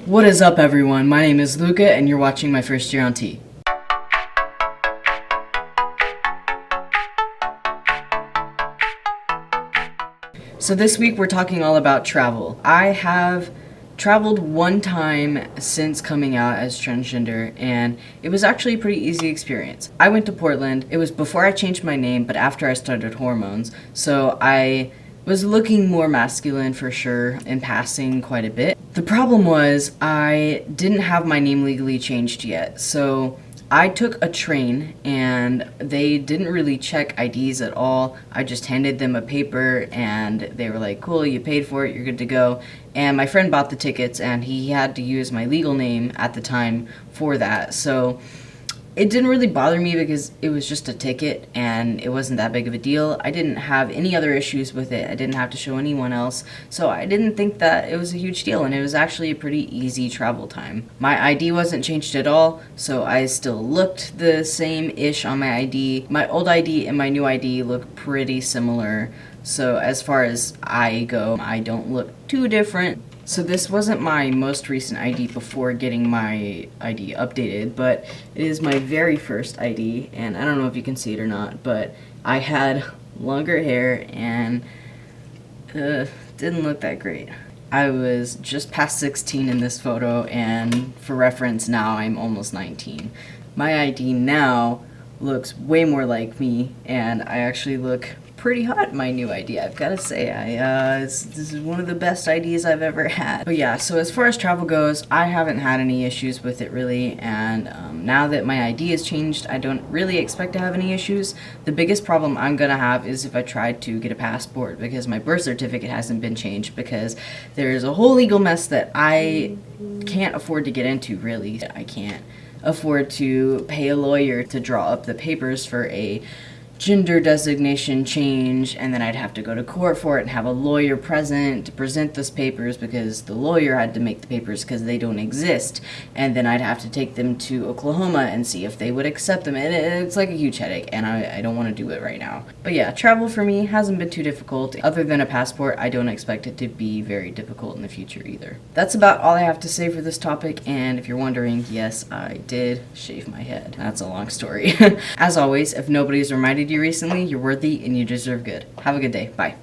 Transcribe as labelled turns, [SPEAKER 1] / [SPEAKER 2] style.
[SPEAKER 1] What is up, everyone? My name is Luka, and you're watching my first year on T. So this week we're talking all about travel. I have traveled one time since coming out as transgender, and it was actually a pretty easy experience. I went to Portland. It was before I changed my name, but after I started hormones, so I was looking more masculine for sure, in passing quite a bit. The problem was I didn't have my name legally changed yet, so I took a train and they didn't really check IDs at all. I just handed them a paper and they were like, cool, you paid for it, you're good to go. And my friend bought the tickets and he had to use my legal name at the time for that. So it didn't really bother me because it was just a ticket and it wasn't that big of a deal. I didn't have any other issues with it. I didn't have to show anyone else. So I didn't think that it was a huge deal, and it was actually a pretty easy travel time. My ID wasn't changed at all, so I still looked the same-ish on my ID. My old ID and my new ID look pretty similar. So as far as I go, I don't look too different. So this wasn't my most recent ID before getting my ID updated, but it is my very first ID, and I don't know if you can see it or not, but I had longer hair and didn't look that great. I was just past 16 in this photo, and for reference now I'm almost 19. My ID now looks way more like me, and I actually look pretty hot in my new ID, I've got to say. This is one of the best IDs I've ever had. But yeah, so as far as travel goes, I haven't had any issues with it really, and now that my ID has changed, I don't really expect to have any issues. The biggest problem I'm gonna have is if I try to get a passport, because my birth certificate hasn't been changed, because there's a whole legal mess that I can't afford to get into, really. I can't afford to pay a lawyer to draw up the papers for a gender designation change, and then I'd have to go to court for it and have a lawyer present to present those papers, because the lawyer had to make the papers because they don't exist, and then I'd have to take them to Oklahoma and see if they would accept them, and it's like a huge headache, and I don't want to do it right now. But yeah, travel for me hasn't been too difficult. Other than a passport, I don't expect it to be very difficult in the future either. That's about all I have to say for this topic, and if you're wondering, yes, I did shave my head. That's a long story. As always, if nobody's reminded you recently, you're worthy and you deserve good. Have a good day. Bye.